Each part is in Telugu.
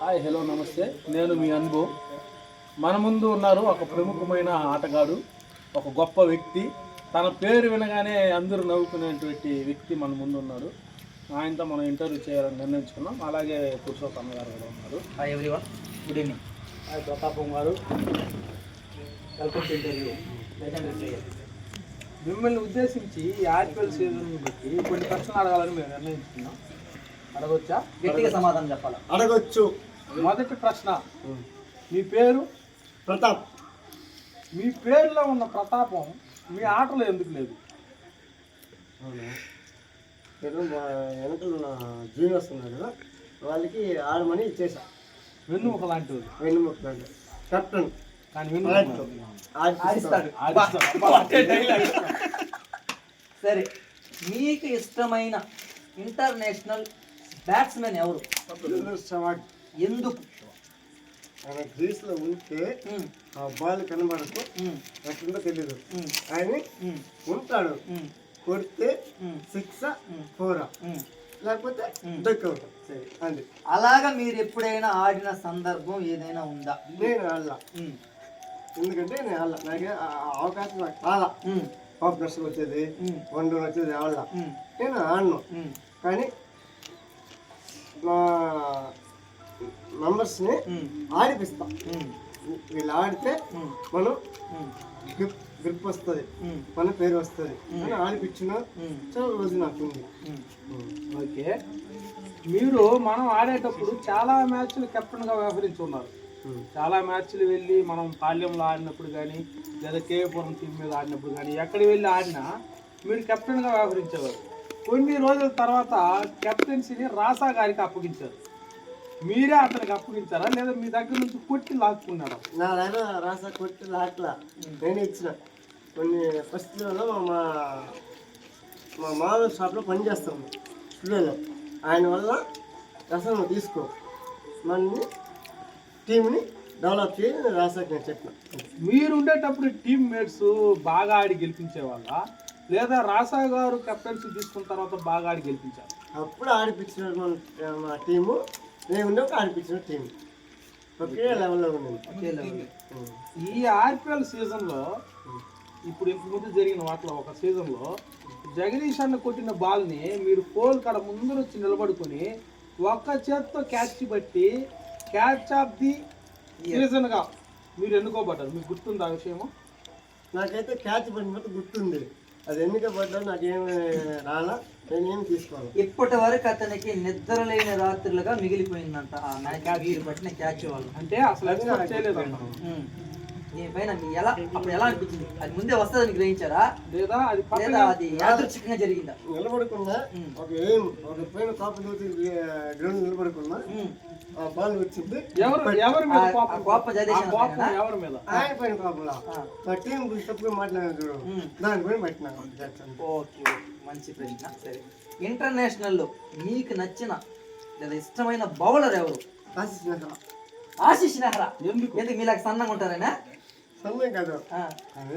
హాయ్ హలో నమస్తే, నేను మీ అనుభవం. మన ముందు ఉన్నారు ఒక ప్రముఖమైన ఆటగాడు, ఒక గొప్ప వ్యక్తి. తన పేరు వినగానే అందరూ నవ్వుకునేటువంటి వ్యక్తి మన ముందు ఉన్నాడు. ఆయనతో మనం ఇంటర్వ్యూ చేయాలని నిర్ణయించుకున్నాం. అలాగే పురుషోత్తమ గారు కూడా ఉన్నారు. Hi everyone, good evening. Hi ప్రతాపం గారు, welcome to interview legendary player. మిమ్మల్ని ఉద్దేశించి ఈ ఆర్పిఎల్ సీజన్ బట్టి కొన్ని ప్రశ్నలు అడగాలని మేము నిర్ణయించుకున్నాం. అడగొచ్చా? గట్టిగా సమాధానం చెప్పాలా? అడగొచ్చు. మొదటి ప్రశ్న, మీ పేరు? ప్రతాప్. మీ పేరులో ఉన్న ప్రతాపం మీ ఆటలో ఎందుకు లేదు? నేను మా వెనకలు నా జూనియర్స్ ఉన్నారు కదా, వాళ్ళకి ఆడమని ఇచ్చేసా. వెన్నుముక లాంటిది. వెన్నుముక లాంటి కెప్టెన్. కానీ సరే, మీకు ఇష్టమైన ఇంటర్నేషనల్ బ్యాట్స్మెన్ ఎవరు? ఎందుకు? ఆయన గ్రీస్లో ఉంటే ఆ బాల్ కనబడకు, ఎక్కడుందో తెలీదు. ఆయన ఉంటాడు, కొడితే 6 4 లేకపోతే డక్అవుట్. అంతే. అలాగా మీరు ఎప్పుడైనా ఆడిన సందర్భం ఏదైనా ఉందా? నేను ఆడలా, ఎందుకంటే నేను ఆడలా. నాకు అవకాశం నాకు రాలా. ఆపరేషన్ వచ్చేది, 1 రన్ వచ్చేది ఆడలా. నేను ఆడను, కానీ నా మెంబర్స్ని ఆడిపిస్తా. వీళ్ళు ఆడితే మనం గ్రిప్ వస్తుంది, మన పేరు వస్తుంది అని ఆడిపించిన చాలా రోజు నాకు ఉంది. ఓకే, మీరు మనం ఆడేటప్పుడు చాలా మ్యాచ్లు కెప్టెన్గా వ్యవహరించున్నారు. చాలా మ్యాచ్లు వెళ్ళి మనం పాల్యంలో ఆడినప్పుడు కానీ, లేదా కేపురం టీం మీద ఆడినప్పుడు కానీ, ఎక్కడికి వెళ్ళి ఆడినా మీరు కెప్టెన్గా వ్యవహరించేవారు. కొన్ని రోజుల తర్వాత కెప్టెన్సీని రాసా గారికి అప్పగించారు. మీరే అతనికి అప్పగించారా, లేదా మీ దగ్గర నుంచి కొట్టి లాక్కున్నారా? నా దగ్గర రాసా కొట్టి లాట్లా నేనే ఇచ్చిన. కొన్ని పరిస్థితులలో మా మామూలు షాప్లో పనిచేస్తాము స్టూడియోలో. ఆయన వల్ల రసం తీసుకో, మన టీంని డెవలప్ చేసి రాసాకి నేను చెప్పిన. మీరు ఉండేటప్పుడు టీమ్ మేట్స్ బాగా ఆడి గెలిపించే వాళ్ళ, లేదా రాసా గారు కెప్టెన్సీ తీసుకున్న తర్వాత బాగా ఆడి గెలిపించారు? అప్పుడు ఆడిపించిన మా టీము, నేను ఉండేప్పుడు ఆడిపించిన టీం ఒకే లెవెల్లో ఉంది. ఈ ఆర్పిఎల్ సీజన్లో, ఇప్పుడు ఇంతకుముందు జరిగిన వాటిలో ఒక సీజన్లో జగదీష్ అన్న కొట్టిన బాల్ని మీరు పోల్ కాడ ముందర వచ్చి నిలబడుకొని ఒక్క చేత్తో క్యాచ్ బట్టి క్యాచ్ ఆఫ్ ది సీజన్గా మీరు ఎన్నుకోబడ్డారు. మీకు గుర్తుంది ఆ విషయము? నాకైతే క్యాచ్ పడినట్టు గుర్తుంది. అది ఎన్నికబడ్డా నాకేమి రాలా, నేనేమి తీసుకోవాలి. ఇప్పటి వరకు అతనికి నిద్ర లేని రాత్రులుగా మిగిలిపోయిందంట ఆ మ్యాచ్ మీరు పట్టిన క్యాచ్ వాళ్ళు. అంటే అసలు ఎక్స్పెక్ట్ చేయలేదు. దీనిపైన ఎలా అప్పుడు ఎలా అనిపించింది? అది ముందే వస్తుందని గ్రహించారా, లేదా అది యాదృచ్ఛికంగా జరిగిందా? నిలబడుకున్నా ఒక పైన కాపు గ్రౌండ్ నిలబడుకున్నా ఆ బాల్ వచ్చింది. ఆయన పైన కాపులా మా టీం తప్పుగా మాట్లాడారు, దానిపైన పట్టినాను. ఓకే, మంచి ప్రశ్న. సరే, ఇంటర్నేషనల్లో మీకు నచ్చిన లేదా ఇష్టమైన బౌలర్ ఎవరు? ఆశీష్ నెహ్రా. ఎందుకు మీలాగా సన్నంగా ఉంటారనా? సన్నం కాదు,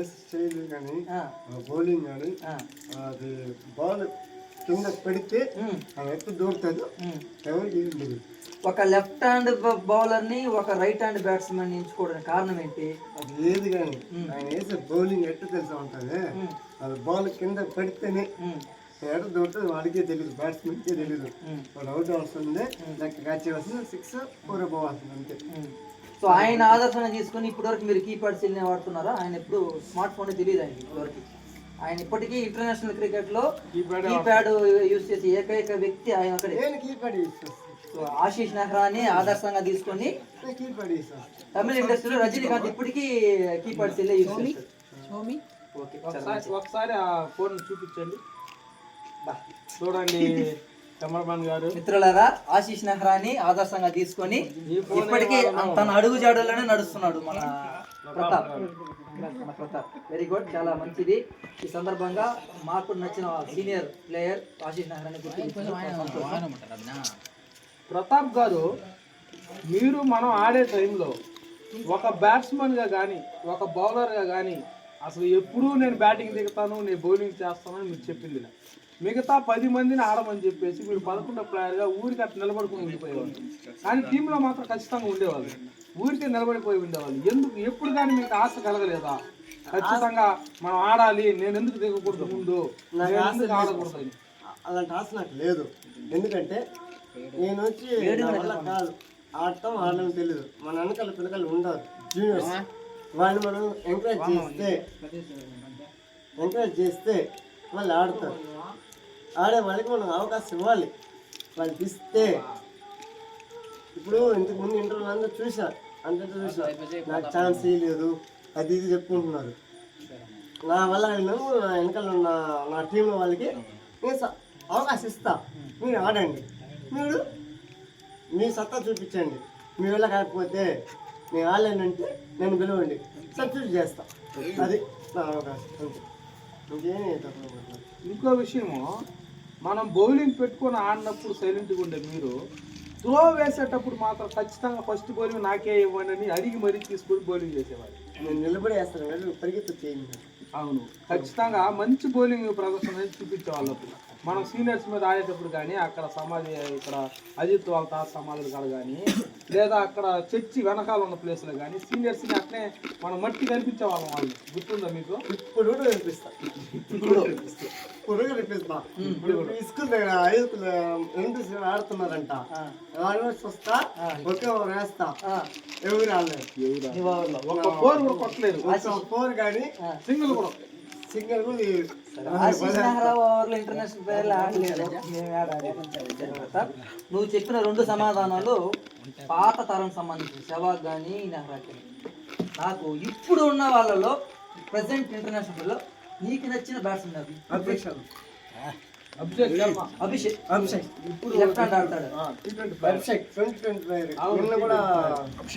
స్టైల్ కానీ బౌలింగ్ కానీ, అది బాల్ కింద పెడితే ఎప్పుడు దూరుతుందో ఎవరికి తెలియదు. ఒక లెఫ్ట్ హ్యాండ్ బౌలర్ ని ఒక రైట్ హ్యాండ్ బ్యాట్స్మెన్ ఎంచుకోవడానికి కారణం ఏంటి? అది ఏది కానీ ఆయన వేసే బౌలింగ్ ఎట్లా తెలుసా ఉంటుంది, అది బాల్ కింద పెడితేనే ఎక్కడ దూరుతుంది వాడికే తెలియదు, బ్యాట్స్మెన్కే తెలియదు. వాడు అవుట్ వస్తుంది, లెక్క క్యాచ్ వస్తుంది, 6 4 పోవాల్సింది అంతే. సో ఆయన ఆదర్శంగా తీసుకుని ఇప్పటివరకు మీరు కీప్యాడ్ సెల్ని వాడుతున్నారా? ఆయన ఎప్పుడు స్మార్ట్ ఫోన్ తెలియదు ఆయన ఇప్పటివరకు. ఆయన ఇప్పటికీ ఇంటర్నేషనల్ క్రికెట్ లో కీప్యాడ్ యూజ్ చేసే ఏకైక వ్యక్తి ఆయన ఒకడే. సో ఆశీష్ నెహ్రాని ఆదర్శంగా తీసుకొని తమిళ ఇండస్ట్రీలో రజనీకాంత్ ఇప్పటికీ కీప్యాడ్ సెల్ యూజ్ చేస్తారు. ఒకసారి ఆ ఫోన్ చూపించండి, చూడండి కెమెరామెన్ గారు. మిత్రులారా, ఆశీష్ నెహ్రాని ఆదర్శంగా తీసుకొని ఇప్పటికీ తన అడుగు జాడల్లోనే నడుస్తున్నాడు మన ప్రతాప్. వెరీ గుడ్, చాలా మంచిది. ఈ సందర్భంగా మాకు నచ్చిన సీనియర్ ప్లేయర్ ఆశీష్ నెహ్రాని గుర్తించారు. ప్రతాప్ గారు, మీరు మనం ఆడే టైంలో ఒక బ్యాట్స్మెన్గా కానీ ఒక బౌలర్గా కానీ అసలు ఎప్పుడూ నేను బ్యాటింగ్ దిగుతాను, నేను బౌలింగ్ చేస్తాను అని మీరు చెప్పింది. మిగతా 10 మందిని ఆడమని చెప్పేసి మీరు 11వ ప్లేయర్గా ఊరికి అట్లా నిలబడుకుని ఉండిపోయేవాళ్ళు. కానీ టీంలో మాత్రం ఖచ్చితంగా ఉండేవాళ్ళు, ఊరికే నిలబడిపోయి ఉండేవాళ్ళు. ఎందుకు ఎప్పుడు కానీ మీకు ఆశ కలగలేదా ఖచ్చితంగా మనం ఆడాలి, నేను ఎందుకు దిగకూడదు ముందు, నేను ఎందుకు ఆడకూడదు అని? అలాంటి ఆశ నాకు లేదు. ఎందుకంటే నేను వచ్చి నా వల్ల కాదు, ఆడడం తెలియదు. మన వెనకాల పిల్లకాయలు ఉండరు జూనియర్స్, వాళ్ళని మనం ఎంకరేజ్ చేస్తే వాళ్ళు ఆడతారు. ఆడే వాళ్ళకి మనం అవకాశం ఇవ్వాలి. వాళ్ళకి ఇస్తే ఇప్పుడు ఇంతకుముందు ఇంటర్వ్యూలు అందరూ చూశారు, నాకు ఛాన్స్ ఇవ్వలేదు అది ఇది చెప్పుకుంటున్నారు. నా వల్ల నేను నా వెనకాల ఉన్న నా టీంలో వాళ్ళకి నేను అవకాశం ఇస్తా, మీరు ఆడండి, మీరు మీ సత్తా చూపించండి. మీ వల్ల కాకపోతే నేను ఆడలేనంటే నేను పిలవండి, సబ్స్టిట్యూట్ చేస్తా. అది నా అవకాశం అంతే, ఇంకేమీ తక్కువ. ఇంకో విషయము, మనం బౌలింగ్ పెట్టుకొని ఆడినప్పుడు సైలెంట్గా ఉండే మీరు త్రో వేసేటప్పుడు మాత్రం ఖచ్చితంగా ఫస్ట్ బౌలింగ్ నాకే ఇవ్వండి అని అడిగి మరీ తీసుకొని బౌలింగ్ చేసేవాడు. నేను నిలబడి వేస్తాను, పరిగెత్తు చేయండి. అవును, ఖచ్చితంగా మంచి బౌలింగ్ ప్రదర్శన చూపించేవాళ్ళు. మనం సీనియర్స్ మీద ఆడేటప్పుడు కానీ అక్కడ సమాధి, ఇక్కడ అజిత్ వాళ్ళ తాత సమాధులు కాదు కానీ, లేదా అక్కడ చర్చి వెనకాల ఉన్న ప్లేస్లో కానీ సీనియర్స్ని అట్నే మనం మట్టి కనిపించే వాళ్ళం. వాళ్ళు గుర్తుందా మీకు? ఇప్పుడు కూడా కనిపిస్తా, ఇప్పుడు కనిపిస్తా. స్కూల్ దగ్గర ఎన్టీసీ ఆడుతున్నారంట, వస్తా ఒకే వేస్తా, ఎవరు రాలేదు, ఒక ఫోర్ కూడా కొట్టలేదు, ఫోర్ కానీ సింగిల్ కూడా సింగిల్ కూడా ఇంటర్నేషనల్ ప్లేయర్లు ఆడలేదు. నువ్వు చెప్పిన 2 సమాధానాలు పాత తరం సంబంధించి సెవాగ్ కానీ నెహ్రాకి. నాకు ఇప్పుడు ఉన్న వాళ్ళలో ప్రెసెంట్ ఇంటర్నేషనల్ లో నీకు నచ్చిన బ్యాట్స్మెన్ అభిషేక్ ఇప్పుడు లెఫ్ట్ హ్యాండ్ ఆడతాడు.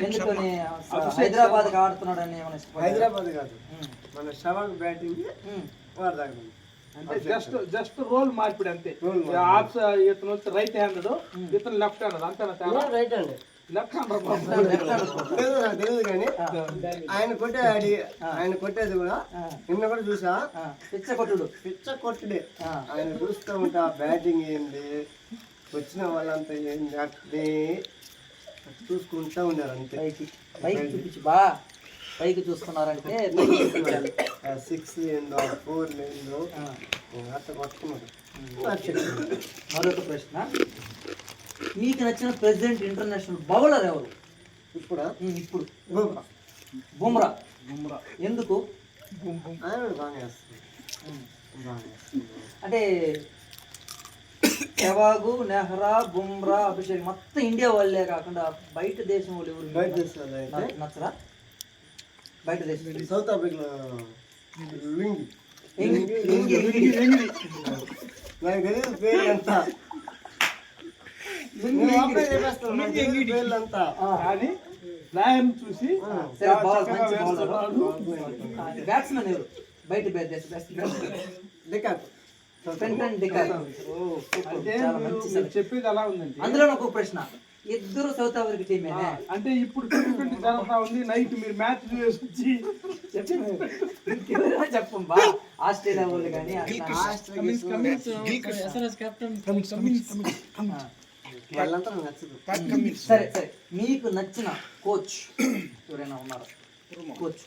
ఎందుకని హైదరాబాద్ కి ఆడుతున్నాడు అని? హైదరాబాద్ కాదు, మన షవాగ్ బ్యాటింగ్ అంటే జస్ట్ రోల్ మార్పిడి అంతే. ఇతను వచ్చి రైట్ హ్యాండెడ్, ఇతను లెఫ్ట్ హ్యాండెడ్, అంతేనా? రైట్ హ్యాండ్, లెఫ్ట్ హ్యాండర్ తెలియదు కానీ ఆయన కొట్టేది కూడా నిన్న కూడా చూసా, పిచ్చ కొట్టుడే. ఆయన చూస్తూ ఉంటా బ్యాటింగ్ ఏంది, వచ్చిన వాళ్ళంతా ఏంది అట్నే చూసుకుంటా ఉన్నారు అంతే. పైకి చూస్తున్నారంటే 6 ఏందో 4 ఏందో అట్లా కొట్టుకున్నారు. మరొక ప్రశ్న, మీకు నచ్చిన ప్రెసిడెంట్ ఇంటర్నేషనల్ బౌలర్ ఎవరు ఇప్పుడు? బుమ్రా. ఎందుకు? ఆయన బాగా వేస్తుంది. అంటే సెవాగు, నెహ్రా, బుమ్రా, అభిషేక్ మొత్తం ఇండియా వాళ్ళే కాకుండా బయట దేశం వాళ్ళు ఎవరు నచ్చరా? బయట దేశం సౌత్ ఆఫ్రికాలో నాకు తెలియదు పేరు ఎంత, పేర్లంతా కానీ ప్లేయర్ చూసి బ్యాట్స్మెన్ ఎవరు బయట చెప్పేది అలా ఉందండి. అందులో ఒక ప్రశ్న, ఇద్దరు సౌత్ ఆఫ్రికా టీమేనే అంటే ఇప్పుడు T20 జరుగుతా ఉంది, నైట్ మీరు మ్యాచ్ చూసి వచ్చి చెప్పంబా. ఆస్ట్రేలియా వాళ్ళు కానీ సరే సరే, మీకు నచ్చిన కోచ్ ఎవరైనా ఉన్నారా?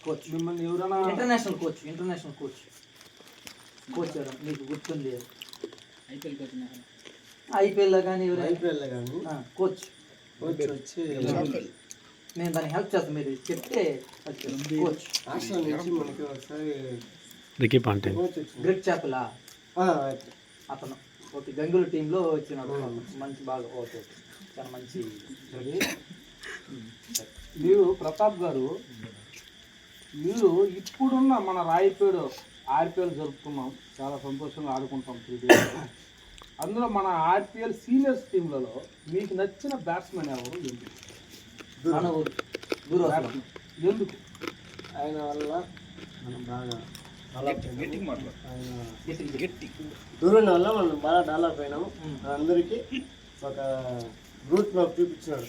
కోచ్ మిమ్మల్ని ఎవరైనా ఇంటర్నేషనల్ కోచ్ ఎవరైనా మీకు గుర్తుంది? ఐపీఎల్లో కానీ కోచ్ వచ్చి నేను దాన్ని హెల్ప్ చేస్తాను, మీరు చెప్తే కోచ్ గ్రిట్ చాపులా అతను ఓకే, గంగుల టీంలో వచ్చినాడు, మంచి బాగా ఓకే, చాలా మంచి. మీరు ప్రతాప్ గారు, మీరు ఇప్పుడున్న మన రాయపేడు ఆర్పిఎల్ జరుపుకున్నాం, చాలా సంతోషంగా ఆడుకుంటాం 3 days. అందులో మన ఆర్పిఎల్ సీనియర్స్ టీంలలో మీకు నచ్చిన బ్యాట్స్మెన్ ఎవరు? ఎందుకు? ఆయన వల్ల మనం బాగా దూరం వల్ల మనం బాగా డెవలప్ అయినాము. అందరికీ ఒక రూట్ మ్యాప్ చూపించినాడు,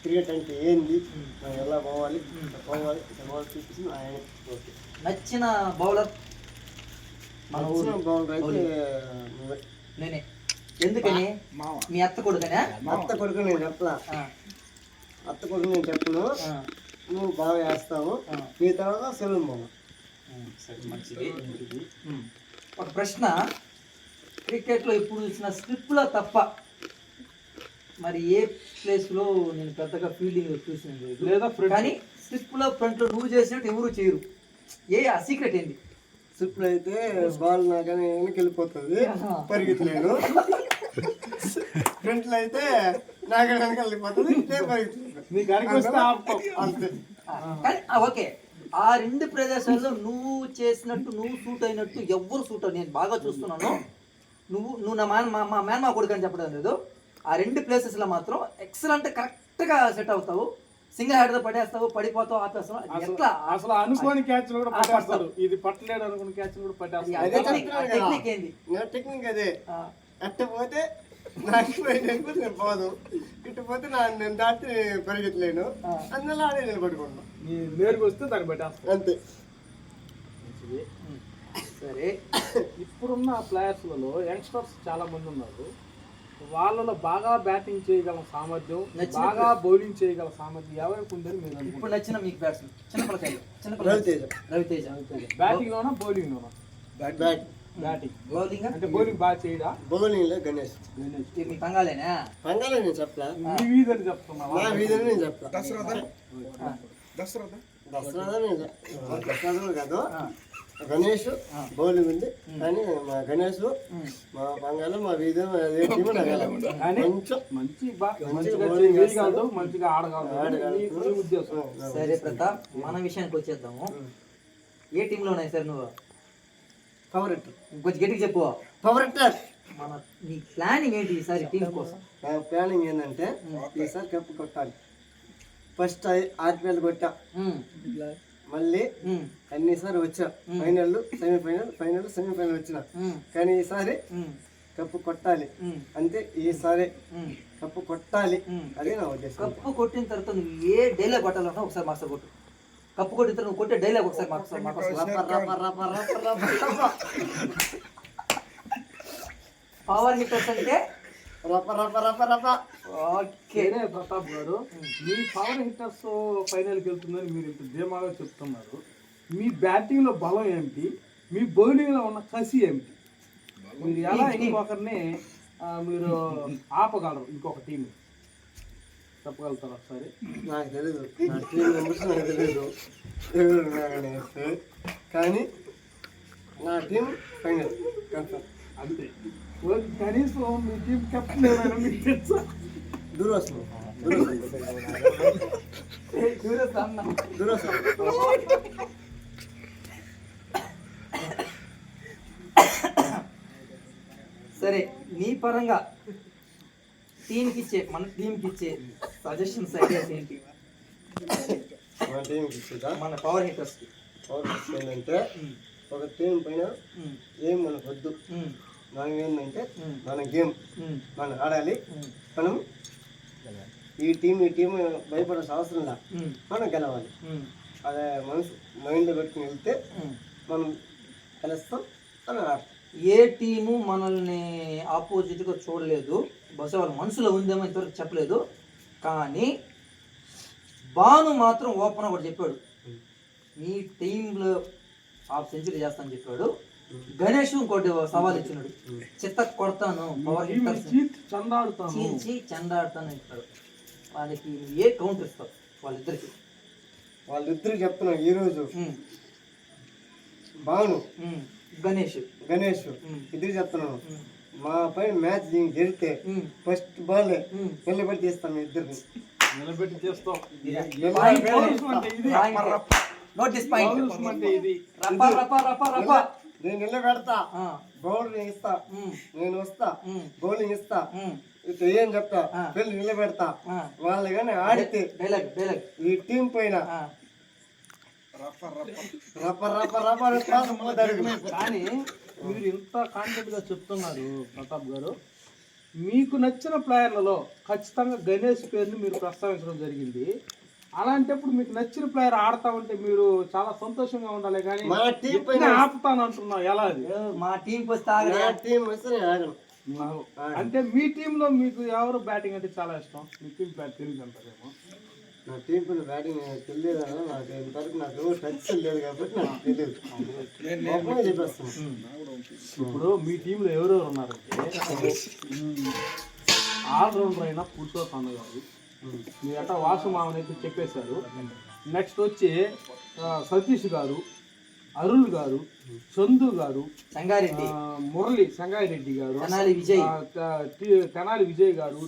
క్రికెట్ అంటే ఏంది, ఎలా పోవాలి చూపించింది ఆయన. నచ్చిన బౌలర్ బౌలర్ అయితే నేనే. ఎందుకని? మీ అత్త కొడుకనే? అత్త కొడుకు నేను చెప్పలా, అత్త కొడుకు నేను చెప్పను, నువ్వు బాగా వేస్తావు, మీ తర్వాత సెలవు బాబు. మంచిది. ఒక ప్రశ్న, క్రికెట్లో ఇప్పుడు చూసిన స్లిప్లో తప్ప మరి ఏ ప్లేస్లో నేను పెద్దగా ఫీల్డింగ్ చూసింది లేదా కానీ స్లిప్లో ఫ్రంట్లో నువ్వు చేసినట్టు ఎవరు చేయరు, ఆ సీక్రెట్ ఏంటి? స్లిప్లో అయితే బాల్ నాకని వెనక్కి వెళ్ళిపోతుంది, పరిగెత్తలేను. ఫ్రంట్లో అయితే నాకని వెనక వెళ్ళిపోతుంది, నేను పరిగెత్తలేను. నీకు అడిగి వస్తే ఆపుతావు. అంతే. కానీ ఓకే, ఆ రెండు ప్రదేశాల్లో నువ్వు చేసినట్టు, నువ్వు సూట్ అయినట్టు ఎవ్వరు సూట్ అవ్వరు. నేను బాగా చూస్తున్నాను, నువ్వు నా మా మేనమా కొడుకు అని చెప్పడం లేదు. ఆ రెండు ప్లేసెస్లో మాత్రం ఎక్సలెంట్ కరెక్ట్గా సెట్ అవుతావు. సింగిల్ హ్యాండ్తో పడేస్తావు, పడిపోతావు, ఆపేస్తావు. ఎట్లా అసలు అనుకోని క్యాచ్ కూడా పట్టేస్తారు. ఇది పట్టలేడు అనుకుని క్యాచ్ కూడా పట్టేస్తారు. టెక్నిక్ ఏంది? నా టెక్నిక్ అదే. అట్ట పోతే నాకు వెళ్ళిపోతే నేను పోదు, ఇటు పోతే నేను దాటి పరిగెత్తలేను, అందువల్ల ఆడే నిలబడుకున్నాను. నీ నేరుకు వస్తే దాన్ని పట్టేస్తాను అంతే. సరే, ఇప్పుడున్న ప్లేయర్స్లలో యంగ్స్టర్స్ చాలా మంది ఉన్నారు. వాళ్ళలో బాగా బ్యాటింగ్ చేయగల సామర్థ్యం, బాగా బౌలింగ్ చేయగల సామర్థ్యం ఎవరికి ఉందని మీరు అనుకుంటున్నారు? ఇప్పుడు నచ్చిన మీకు బ్యాట్స్మెన్ చిన్నపిల్లకాయలు? రవితేజ. బ్యాటింగ్ లోనా బౌలింగ్ లోనా? బ్యాటింగ్. బౌలింగ్ అంటే బౌలింగ్ బాగా చేయడా? బౌలింగ్ లో గణేష్. మీ పంగాలేనా? పంగాలే నేను చెప్పలా, మీ వీధని చెప్తున్నా. నా వీధిని నేను చెప్పలా. దసరా కాదు, గణేష్ బౌలింగ్ ఉంది. కానీ మా గణేష్ మా పంగాలు మా వీధి మంచిగా ఆడగలదు ఉద్దేశం. సరే ప్రతాప్, మన విషయానికి వచ్చేద్దాము. ఏ టీంలో ఉన్నాయి సార్ నువ్వు? Power hitter. కొంచెం గట్టిగా చెప్పు. Power hitter. నీ ప్లానింగ్ ఏంటి ఈసారి టీం కోసం? నా ప్లానింగ్ ఏంటంటే ఈసారి కప్పు కొట్టాలి. ఫస్ట్ ఆర్పిఎల్ కొట్టా, మళ్ళీ అన్నిసారి వచ్చా, ఫైనల్ సెమీఫైనల్ వచ్చిన. కానీ ఈసారి కప్పు కొట్టాలి అంతే. ఈసారి కప్పు కొట్టాలి, అదే నా ఉద్దేశం. కప్పు కొట్టిన తర్వాత నువ్వు ఏ డైలాగ్ కొట్టాలన్నా ఒకసారి మాస్టర్ కొట్టు. కప్పు కొట్టిన తర్వాత నువ్వు కొట్టే డైలాగ్ ఒకసారి పవర్ హిట్టర్స్ అంటే ఓకేనే. ప్రతాప్ గారు, మీ పవర్ హిట్టర్స్ ఫైనల్కి వెళ్తుందని మీరు ఇప్పుడు ధీమాగా చెప్తున్నారు. మీ బ్యాటింగ్ లో బలం ఏమిటి, మీ బౌలింగ్ లో ఉన్న కసి ఏమిటి? మీరు ఎలా ఇంకొకరిని మీరు ఆపగలరు? ఇంకొక టీం చెప్పగలుగుతారు ఒకసారి? నాకు తెలీదు, నా టీం మెంబర్స్ నాకు తెలీదు కానీ నా టీం ఫైనల్ కన్ఫర్మ్ అంతే. కనీసం మీ టీం కెప్టెన్ ఎవరైనా మీకు తెలుసా? దురవసరం. సరే, నీ పరంగా మన టీంకి ఇచ్చే సజెషన్స్, ఐడియాస్ ఏంటి? మన టీంకి ఇచ్చేదా? మన పవర్ హిట్టర్స్ ఏంటంటే, ఒక టీం పైన ఏం మనకు వద్దు. మనం ఏంటంటే మన గేమ్ మనం ఆడాలి. మనం ఈ టీం భయపడాల్సిన అవసరం లేదు, మనం గెలవాలి. అదే మనసు మైండ్లో పెట్టుకుని వెళ్తే మనం గెలుస్తాం అని ఆడతాం. ఏ టీము మనల్ని ఆపోజిట్గా చూడలేదు, బహుశా వాళ్ళ మనసులో ఉందేమో ఇంతవరకు చెప్పలేదు. కానీ భాను మాత్రం ఓపెన్ ఒకటి చెప్పాడు, మీ టీంలో 1/2 సెంచరీ చేస్తానని చెప్పాడు. గణేష్ ఇంకోటి సవాల్ ఇచ్చినాడు, చిత్త కొడతాను, పవర్ హిట్టర్స్ చీల్చి చెండాడుతాను చెప్పాడు. వాళ్ళకి ఏ కౌంటర్ ఇస్తావు? వాళ్ళిద్దరు చెప్తున్నాను ఈరోజు. భాను గణేష్ ఇద్దరు చెప్తున్నాను, మా పైన మ్యాచ్ గెలిస్తే ఫస్ట్ బాల్ నిలబెట్టి తీస్తాం. ఇద్దరిని నిలబెట్టి చేస్తాం. నేను నిలబెడతా, బౌలింగ్ ఇస్తా, నేను వస్తా, బౌలింగ్ ఇస్తా, ఏం చెప్తా, పెళ్లి నిలబెడతా. వాళ్ళు కానీ ఆడితే ఈ టీం పైన కానీ మీరు ఇంత కాన్ఫిడెంట్ గా చెప్తున్నారు ప్రతాప్ గారు. మీకు నచ్చిన ప్లేయర్లలో ఖచ్చితంగా గణేష్ పేరుని మీరు ప్రస్తావించడం జరిగింది. అలాంటప్పుడు మీకు నచ్చిన ప్లేయర్ ఆడతా ఉంటే మీరు చాలా సంతోషంగా ఉండాలి. కానీ ఆపుతాను అంటున్నావు, ఎలా అది? మా టీంకి వస్తే అంటే మీ టీంలో మీకు ఎవరు బ్యాటింగ్ అంటే చాలా ఇష్టం? మీ టీం బ్యాటింగ్ అంటారేమో. నా టీం పైన బ్యాటింగ్ తెలియదు అన్న, నాకు ఇంతవరకు నాకు టచ్ లేదు కాబట్టి నాకు తెలియదు. చెప్పేస్తాను. ఇప్పుడు మీ టీంలో ఎవరెవరు ఉన్నారంటే ఆల్రౌండర్ అయినా పురుషోత్తమ గారు, మీ అట్ట వాసు మామని అయితే చెప్పేశారు. నెక్స్ట్ వచ్చి సతీష్ గారు, అరుణ్ గారు, చందు గారు, సంగారెడ్డి మురళి సంగారెడ్డి గారు, తెనాలి విజయ్, తెనాలి విజయ్ గారు,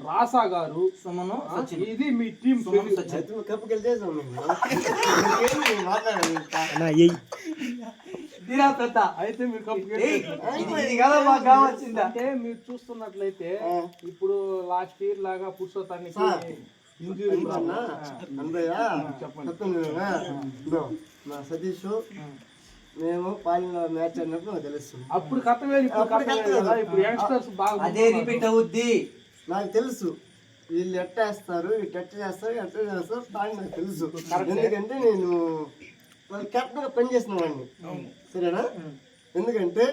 రాసా గారు, సుమను, సచిన్. ఇది మీ టీం. కప్పు గెలిచేసాం అయితే మీరు కప్పు అంటే మీరు చూస్తున్నట్లయితే ఇప్పుడు లాస్ట్ ఇయర్ లాగా పురుషోత్తానికి ఇంజూరీ చెప్పండి. మా సతీష్ మేము పాలిన మ్యాచ్ అన్నప్పుడు నాకు తెలుస్తుంది. అప్పుడు కథ వేరు, ఇప్పుడు యంగ్స్టర్స్ బాగా అదే రిపీట్ అవుద్ది. నాకు తెలుసు వీళ్ళు ఎట్టేస్తారు, ఇటు ఎట్ట చేస్తారు, ఎట్ట చేస్తారు కానీ నాకు తెలుసు. ఎందుకంటే నేను వాళ్ళ కెప్టెన్గా పనిచేసిన వాడిని. సరేనా? ఎందుకంటే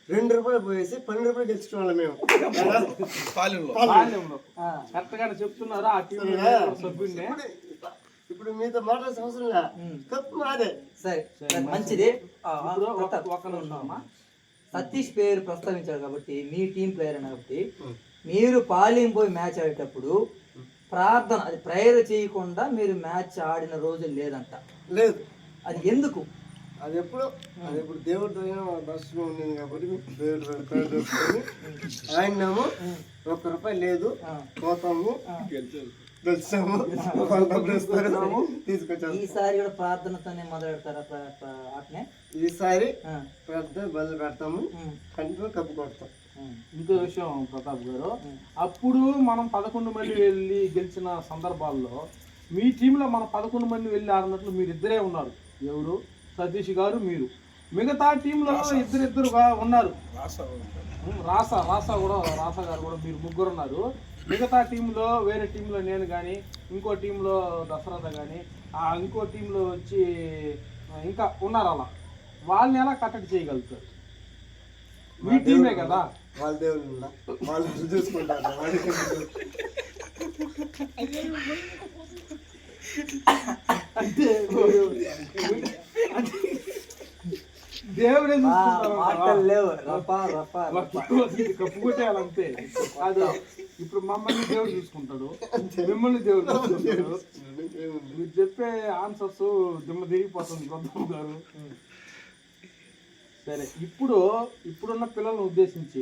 2 రూపాయలు పోయేసి 12 రూపాయలు గెలుచుకున్న వాళ్ళం మేము. కరెక్ట్ గానే చెప్తున్నారు. ఆ టీం సభ్యుడినే ఇప్పుడు మీతో మాట్లాడాల్సిన అవసరం లే, కప్పు మాదే. సరే మంచిది. ఒక నిమిషం. సతీష్ పేరు ప్రస్తావించారు కాబట్టి మీ టీం ప్లేయర్ అని కాబట్టి మీరు పాలింపోయి మ్యాచ్ ఆడేటప్పుడు ప్రార్థన, అది ప్రేయర్ చేయకుండా మీరు మ్యాచ్ ఆడిన రోజు లేదంట. లేదు. అది ఎందుకు? అది ఇప్పుడు దేవుడితో దర్శనం ఉండేది కాబట్టి దేవుడు ఆయనేమో 1 రూపాయి లేదు, పోతాము, గెలిచాము, తీసుకొచ్చాము. ఈసారి కూడా ప్రార్థనతోనే మొదలెడతారా ఆటనే? ఈసారి ప్రార్థన మొదలు పెడతాము, కంటిన్యూ కప్పు కొడతాం. ఇంకో విషయం ప్రతాప్ గారు, అప్పుడు మనం 11 మంది వెళ్ళి గెలిచిన సందర్భాల్లో మీ టీంలో మనం 11 మంది వెళ్ళి ఆడినట్లు మీరు ఇద్దరే ఉన్నారు. ఎవరు? సతీష్ గారు, మీరు. మిగతా టీంలో ఇద్దరు ఉన్నారు. రాసా గారు కూడా, మీరు ముగ్గురు ఉన్నారు. మిగతా టీంలో వేరే టీంలో నేను కానీ, ఇంకో టీంలో దశరథ కానీ, ఇంకో టీంలో వచ్చి ఇంకా ఉన్నారు. అలా వాళ్ళని ఎలా కట్టడి చేయగలుగుతారు? మీ టీమే కదా. వాళ్ళ దేవుడు వాళ్ళు చూసుకుంటారు. అంటే దేవుడే కప్పు కొట్టేయాలంతే. కాదు, ఇప్పుడు మమ్మల్ని దేవుడు చూసుకుంటాడు, మిమ్మల్ని దేవుడు చూసుకుంటాడు. మీరు చెప్పే ఆన్సర్స్ దిమ్మ దిగిపోతుంది ప్రతాప్ గారు. సరే, ఇప్పుడున్న పిల్లలను ఉద్దేశించి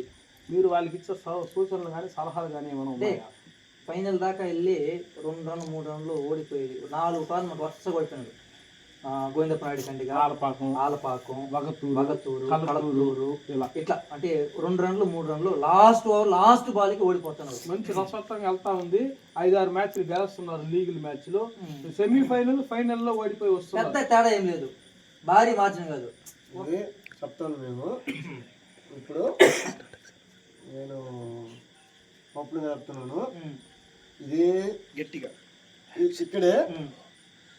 మీరు వాళ్ళకి ఇచ్చే సూచనలు కానీ సలహాలు కానీ ఏమైనా ఉన్నాయా? ఫైనల్ దాకా వెళ్ళి 2 రన్లు 3 రన్లు ఓడిపోయేది 4 టోర్నమెంట్ వరుస కొట్టినాడు. గోవిందపనాయుడు కండిగా, ఆలపాకం, వగతూరు, కళతూరు, ఇట్లా అంటే 2 రన్లు 3 రన్లు లాస్ట్ బాల్కి ఓడిపోతున్నారు. మంచి రసవత్తంగా వెళ్తా ఉంది. 5-6 మ్యాచ్లు గెలుస్తున్నారు, లీగల్ మ్యాచ్లు. ఫైనల్లో ఓడిపోయి వస్తున్నారు. పెద్ద తేడా ఏం లేదు, భారీ మార్జిన్ కాదు. చెప్తాను. మేము ఇప్పుడు నేను పప్పులు కలుపుతున్నాను. ఇది గట్టిగా ఇక్కడే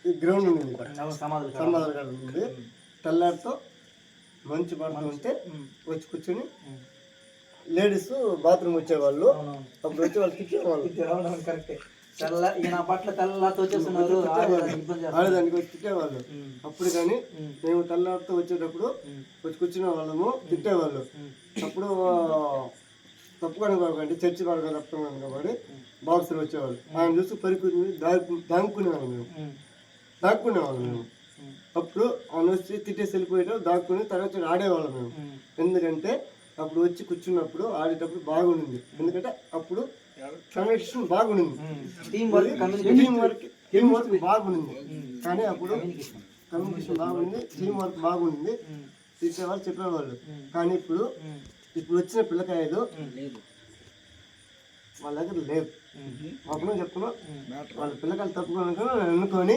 ఈ గ్రౌండ్ ఉంది, సమాధానం ఉంది. తెల్లారితో మంచి పడుతుంటే వచ్చి కూర్చొని లేడీస్ బాత్రూమ్ వచ్చేవాళ్ళు, అప్పుడు వచ్చి వాళ్ళు తిట్టేవాళ్ళు. ఆడదానికి వచ్చి తిట్టేవాళ్ళు. అప్పుడు కానీ మేము తెల్లారితో వచ్చేటప్పుడు వచ్చి కూర్చునే వాళ్ళము, తిట్టేవాళ్ళు. అప్పుడు తప్పుకొని కాబట్టి చర్చి పడక తప్పుకొని కాబట్టి బాక్సులు వచ్చేవాళ్ళు. ఆయన చూసి పరికూరి దాక్కునేవాళ్ళు మేము. అప్పుడు ఆయన వచ్చి తిట్టేసి వెళ్ళిపోయేటప్పుడు దాక్కుని తర్వాత ఆడేవాళ్ళం మేము. ఎందుకంటే అప్పుడు వచ్చి కూర్చున్నప్పుడు ఆడేటప్పుడు బాగుండింది. ఎందుకంటే అప్పుడు కమ్యూనికేషన్ బాగుండింది, టీం వర్క్ బాగుండింది. కానీ అప్పుడు కమ్యూనికేషన్ బాగుంది, టీం వర్క్ బాగుండింది, తీసేవాళ్ళు చెప్పేవాళ్ళు. కానీ ఇప్పుడు వచ్చిన పిల్లకాయలు వాళ్ళ దగ్గర లేదు. అప్పుడు చెప్తున్నా వాళ్ళ పిల్లకాయలు తప్పుకొని అనుకొని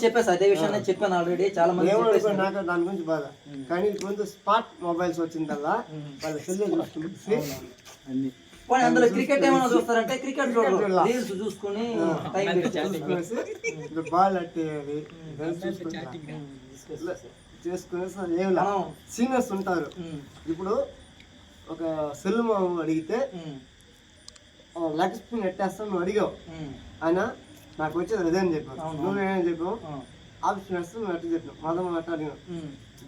చెప్పాను ఆల్రెడీ. చాలా మంది నాకు దాని గురించి బాధ. కానీ ఇప్పుడు స్మార్ట్ మొబైల్స్ వచ్చిందల్లా వాళ్ళ సెల్ చూసుకుని అందులో క్రికెట్ ఏమైనా చూస్తారంటే క్రికెట్ రీల్స్ చూసుకుని బాల్ అట్టేయాలి చేసుకునే సీనియర్స్ ఉంటారు. ఇప్పుడు ఒక సెల్ అడిగితే లెగ్ స్పిన్ ఎట్టేస్తాను నువ్వు అడిగావు, ఆయన నాకు వచ్చేది అదే అని చెప్పాను. నువ్వేమని చెప్పావు, ఆప్షన్ వేస్తాను నువ్వు అట్లా చెప్పినావు. మదం అట్లా అడిగావు.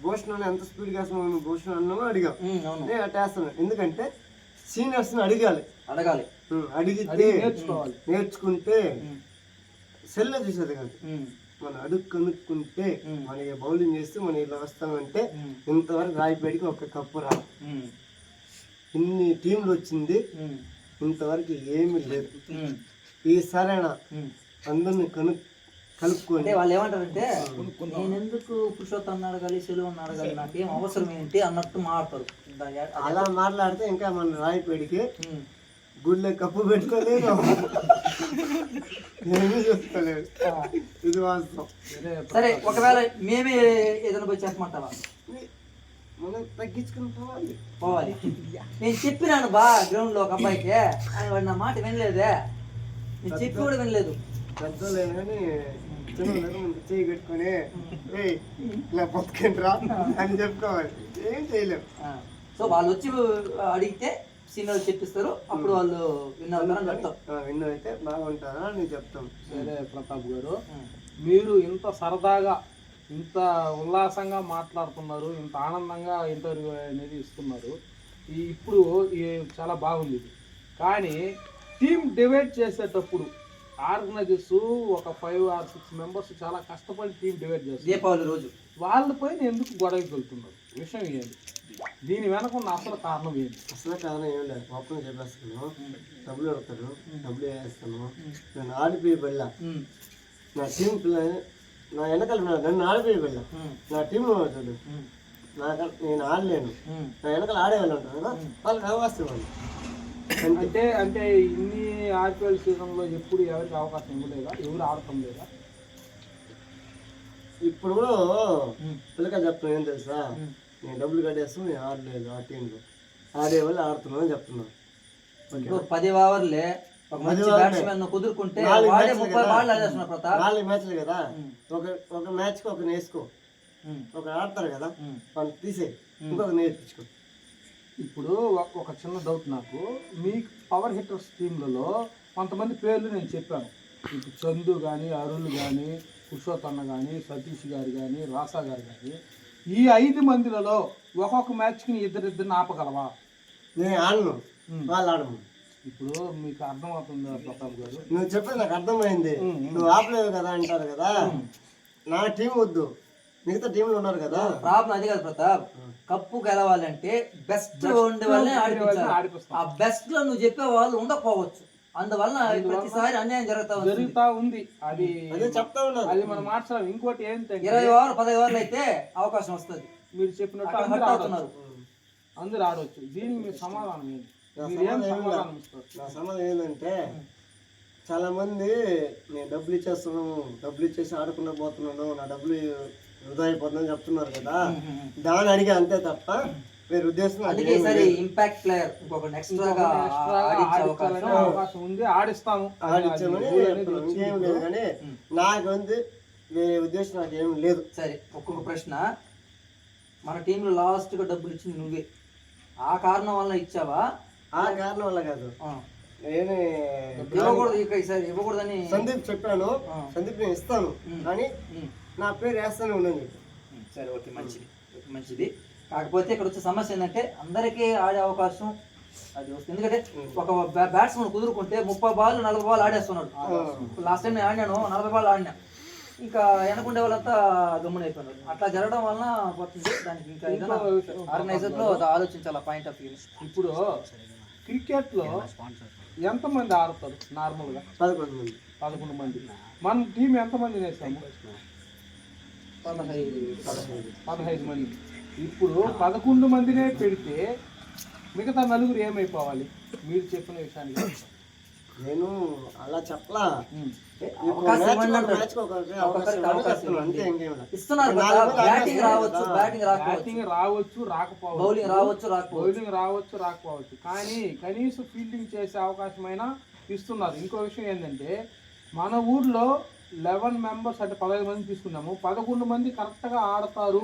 భూషణ్ ఎంత స్పీడ్గా వేస్తావు నువ్వు, భూషణ్ అన్నావు అడిగావు, నేను అట్టేస్తాను. ఎందుకంటే సీనియర్స్ అడగాలి, అడిగితే నేర్చుకుంటే సెల్ చూసేది కాదు. మనం అడుగు కనుక్కుంటే మనకి బౌలింగ్ చేస్తే మనం ఇలా వస్తామంటే ఇంతవరకు రాయిపేడికి ఒక కప్పు రా, ఇన్ని టీంలు వచ్చింది ఇంతవరకు ఏమీ లేదు. ఈసారైనా అందరిని కలుపుకొని వాళ్ళు ఏమంటారంటే నేను ఎందుకు పురుషోత్తం అడగాలి, సెలవు అడగాలి, నాకేం అవసరం ఏంటి అన్నట్టు మాట్లాడతారు. అలా మాట్లాడితే ఇంకా మన రాయిపేడికి గుళ్ళో కప్పు పెట్టుకోలేదు, ఏమీ చూసుకోలేదు. ఇది వాస్తవం. సరే ఒకవేళ మేమే ఏదైనా పోయి చెప్పమంటావా? మనం తగ్గించుకుని పోవాలి. నేను చెప్పినాను బా గ్రౌండ్ లో ఒక అబ్బాయికి, ఆయన వాడు నా మాట వినలేదే, నేను చెప్పి కూడా వినలేదు. పెద్దలేదు కానీ చిన్న చేయి కట్టుకొని ఇలా బతుకండి రా అని చెప్పుకోవాలి, ఏం చేయలేము. సో వాళ్ళు వచ్చి అడిగితే సీనియర్ చెప్పిస్తారు, అప్పుడు వాళ్ళు విన్నారు చెప్తాం. విన్నర్ అయితే బాగుంటారా అని చెప్తాం. సరే ప్రతాప్ గారు, మీరు ఇంత సరదాగా ఇంత ఉల్లాసంగా మాట్లాడుతున్నారు, ఇంత ఆనందంగా ఇంటర్వ్యూ అనేది ఇస్తున్నారు, ఇప్పుడు చాలా బాగుంది ఇది. కానీ టీమ్ డివైడ్ చేసేటప్పుడు ఆర్గనైజర్స్ ఒక 5 or 6 మెంబర్స్ చాలా కష్టపడి టీం డివైడ్ చేస్తారు. దీపావళి రోజు వాళ్ళపైన ఎందుకు గొడవకి వెళ్తున్నారు? విషయం ఏంటి? దీని వెనక ఉన్న అసలు కారణం ఏంటి? అసలు కారణం ఏం లేదు, ఓపెన్ చెప్పేస్తాను. డబ్బులు అడుగుతారు, డబ్బులు వేస్తాను. నేను ఆడిపోయి వెళ్ళా, నా టీం పిల్లలు నా వెనకాల నన్ను ఆడిపోయి వెళ్ళా, నా టీం చూడు, నేను ఆడలేను, నా వెనకాల ఆడేవాళ్ళు ఉంటారు కదా, వాళ్ళకి అవకాశం ఇవ్వాలి. అంటే ఇన్ని ఆర్పిఎల్ సీజన్లో ఎప్పుడు ఎవరికి అవకాశం ఇవ్వలేదా? ఎవరు ఆడటం లేదా? ఇప్పుడు కూడా పిల్లకాయలు చెప్తున్నాను ఏం తెలుసా, నేను డబ్బులు కట్టేస్తాను, నేను ఆడలేదు ఆ టీంలో, ఆడేవాళ్ళు ఆడుతున్నాను అని చెప్తున్నాను. 10 ఓవర్లే కుదురుకుంటే 4 మ్యాచ్లు కదా, ఒక మ్యాచ్కి ఒకరు వేసుకో, ఒకరు ఆడతారు కదా, వాళ్ళు తీసే ఇంకొక నేర్పించుకో. ఇప్పుడు ఒక చిన్న డౌట్ నాకు, మీ పవర్ హిట్టర్స్ టీంలలో కొంతమంది పేర్లు నేను చెప్పాను. ఇప్పుడు చందు కానీ, అరుణ్ కానీ, పురుషోత్తన్న కానీ, సతీష్ గారు కానీ, రాసా గారు కానీ, ఈ 5 మందిలలో ఒక్కొక్క మ్యాచ్కి ఇద్దరిద్దరిని ఆపగలవా? నేను ఆడను, వాళ్ళు ఆడము. ఇప్పుడు మీకు అర్థమవుతుందా ప్రతాప్ గారు? నువ్వు చెప్పేది నాకు అర్థమైంది, నువ్వు ఆపలేవు కదా అంటారు కదా. నా టీం వద్దు, మిగతా టీంలు ఉన్నారు కదా. ప్రాబ్లం అది కాదు ప్రతాప్, కప్పు గెలవాలంటే బెస్ట్ ఉండే వాళ్ళని ఆడిపించాలి. ఆ బెస్ట్ లో నువ్వు చెప్పే వాళ్ళు ఉండకపోవచ్చు, అందువల్ల ప్రతిసారి అన్యాయం జరుగుతా ఉంది. అది చెప్తా ఉన్నారు, అది మనం మార్చాలి. ఇంకోటి ఏంటంటే 20 ఓవర్ 10 ఓవర్లు అయితే అవకాశం వస్తుంది. మీరు చెప్పినట్టు అందరూ ఆడవచ్చు. దీనికి మీరు సమాధానం ఏంటి? నా సమాధానం ఏంటంటే, చాలా మంది నేను డబ్బులు ఇచ్చేస్తున్నాను, డబ్బులు ఇచ్చేసి ఆడకుండా పోతున్నాను, నా డబ్బులు వృధా అయిపోతుందని చెప్తున్నారు కదా, దాన్ని అడిగా అంతే తప్ప వేరే ఉద్దేశం ఇంపాక్ట్ ప్లేయర్ అవకాశం ఉంది, ఆడిచ్చామని ఇంకేం లేదు. కానీ నాకు ఉంది వేరే ఉద్దేశం నాకు ఏం లేదు. సరే ఒక్కొక్క ప్రశ్న, మన టీంలో లాస్ట్ గా డబ్బులు ఇచ్చింది నువ్వే, ఆ కారణం వల్ల ఇచ్చావా? ఆ కారణం వల్ల కాదు, ఇవ్వకూడదని సందీప్ చెప్పాను, సందీప్ నేను ఇస్తాను కానీ నా పేరు వేస్తానే ఉండని. సరే ఓకే, మంచిది. కాకపోతే ఇక్కడ వచ్చే సమస్య ఏంటంటే అందరికీ ఆడే అవకాశం అది వస్తుంది. ఎందుకంటే ఒక బ్యాట్స్మెన్ కుదురుకుంటే 30 బాల్ 40 బాల్ ఆడేస్తున్నాడు. లాస్ట్ టైం నేను ఆడినాను, 40 బాల్ ఆడినా, ఇంకా వెనకుండే వాళ్ళంతా గమ్మున అయిపోయినారు. అట్లా జరగడం వలన పోతుంది. దానికి ఇంకా ఆర్గనైజర్ లో ఆలోచించాలి పాయింట్ ఆఫ్ వ్యూ. ఇప్పుడు క్రికెట్ లో ఎంతమంది ఆడతారు నార్మల్ గా? 11 మంది. మన టీం ఎంతమంది వేసాము? 15 మంది. ఇప్పుడు 11 మందినే పెడితే మిగతా 4 ఏమైపోవాలి? మీరు చెప్పిన విషయానికి నేను అలా చెప్పలా, బ్యాటింగ్ రావచ్చు రాకపోవచ్చు, కానీ కనీసం ఫీల్డింగ్ చేసే అవకాశమైనా ఇస్తున్నారు. ఇంకో విషయం ఏంటంటే, మన ఊర్లో 11 మెంబర్స్ అంటే 15 మంది తీసుకున్నాము, 11 మంది కరెక్ట్గా ఆడతారు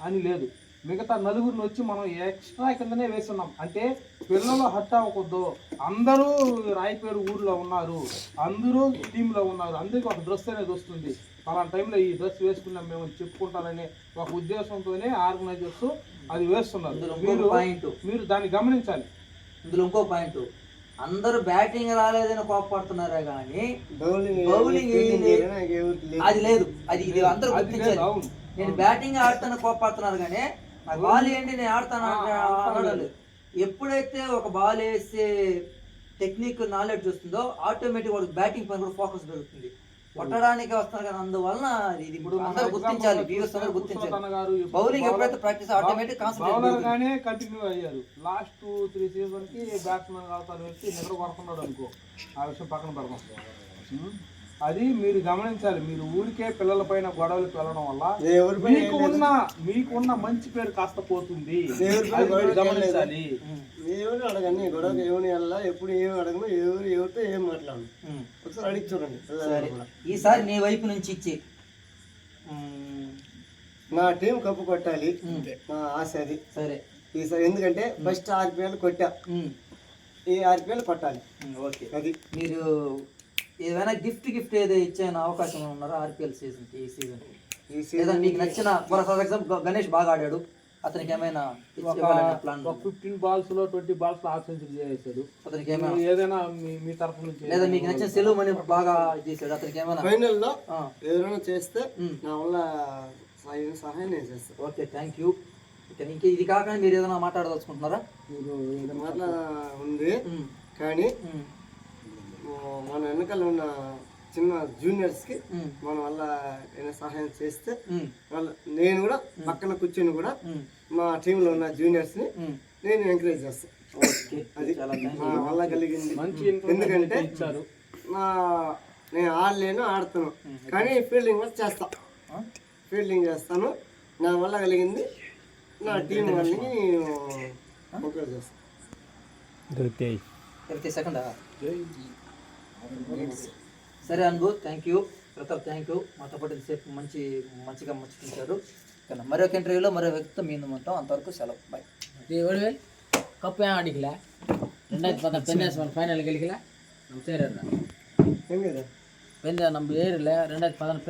అని లేదు. మిగతా నలుగురిని వచ్చి మనం ఎక్స్ట్రా కిందనే వేస్తున్నాం. అంటే పిల్లలు హట్ అవ్వకూడదు, అందరూ రాయపేరు ఊర్లో ఉన్నారు, అందరూ టీంలో ఉన్నారు, అందరికీ ఒక డ్రెస్ అనేది వస్తుంది, పలానా టైంలో ఈ డ్రెస్ వేసుకున్నాం మేము చెప్పుకుంటారనే ఒక ఉద్దేశంతోనే ఆర్గనైజర్స్ అది వేస్తున్నారు. మీరు దాన్ని గమనించాలి. ఇందులో ఇంకో పాయింట్, అందరూ బ్యాటింగ్ రాలేదని కోపడుతున్నారే కానీ బౌలింగ్ అది లేదు. అది ఇది అందరూ గుర్తించాలి. నేను బ్యాటింగ్ ఆడుతాను కోపడుతున్నారు కానీ నాకు బాల్ ఏంటి నేను ఆడతాను అనడం. ఎప్పుడైతే ఒక బాల్ వేసే టెక్నిక్ నాలెడ్జ్ వస్తుందో ఆటోమేటిక్ వాడికి బ్యాటింగ్ పైన కూడా ఫోకస్ పెరుగుతుంది. కొట్టడానికి వస్తారు కదా, అందువలన ఇది ఇప్పుడు అందరూ గుర్తించాలి, వ్యూవర్స్ అందరూ గుర్తించాలి. బౌలింగ్ ఎప్పుడైతే ప్రాక్టీస్ ఆటోమేటిక్ బౌలర్ గానే కంటిన్యూ అయ్యారు. లాస్ట్ 3 సీజన్ కి బ్యాట్స్మెన్ అవతారం వ్యక్తి నిద్ర కొడుతున్నాడు అనుకో, ఆ విషయం పక్కన పెడదాం. అది మీరు గమనించాలి. మీరు ఊరికే పిల్లల పైన గొడవలకు వెళ్ళడం వల్ల మీకున్న మంచి పేరు కాస్త పోతుంది. గమనించాలి. ఎవరు అడగండి గొడవకి ఏమని వెళ్ళా, ఎప్పుడు ఏమి అడగను, ఎవరితో ఏం మాట్లాడను, ఒకసారి అడిగి చూడండి. ఈసారి నీ వైపు నుంచి ఇచ్చి నా టీం కప్పు కొట్టాలి నా ఆశ అది. సరే ఈసారి ఎందుకంటే ఫస్ట్ RPL కొట్టా, ఈ RPL కొట్టాలి. ఓకే, అది మీరు ఏదైనా గిఫ్ట్ ఏదో ఇచ్చేన అవకాశం ఉన్నారా RPL సీజన్ ఈ సీజన్ మీకు నచ్చిన? ఫర్ ఎగ్జాంపుల్ గణేష్ బాగా ఆడాడు, అతనికి ఏమైనా ప్లాన్? 15 balls లో 20 balls హాఫ్ సెంచరీ చేసాడు. అతనికి ఏమైనా ఏదైనా మీ తరఫు నుంచి లేదా మీకు నచ్చిన సెలవు మనీ బాగా చేశాడు, అతనికి ఏమైనా ఫైనల్ లో ఎవరైనా చేస్తే నా వల్ల సహాయం నేను చేస్తాను. Okay, thank you. ఇంకా ఇది కాకుండా మీరు ఏదైనా మాట్లాడదలుచుకుంటున్నారా? మీరు మాట్లా ఉంది కానీ మన వెనకాల ఉన్న చిన్న జూనియర్స్ కి మన వల్ల ఏమైనా సహాయం చేస్తే నేను కూడా పక్కన కూర్చొని కూడా మా టీమ్ లో ఉన్న జూనియర్స్ ని నేను ఎంకరేజ్ చేస్తాను. అది నా వల్ల కలిగింది. ఎందుకంటే నేను ఆడలేను, ఆడతాను కానీ ఫీల్డింగ్ కూడా ఫీల్డింగ్ చేస్తాను. నా వల్ల కలిగింది నా టీం వాళ్ళని ఎంకరేజ్ చేస్తాను. సరే Anubhav, thank you. Pratap, thank you. మాతో పాటు సేపు మంచిగా ముచ్చుకుంటారు. మరొక ఇంటర్వ్యూలో మరో వ్యక్తితో మీ ముందు ఉంటాం. అంతవరకు సెలవు, బాయ్. ಕಪ್ಪು ಏನು ಆಡಿಕಲ 2014 ಫೈನಲ್ ಗೆಲ್ಲಿಕಲ ನಮ್ಮ ಸೇರ ಹೆಂಗಿದೆ ಪೆಂದ ನಮ್ಮ ಏರಿಲ್ಲ 2014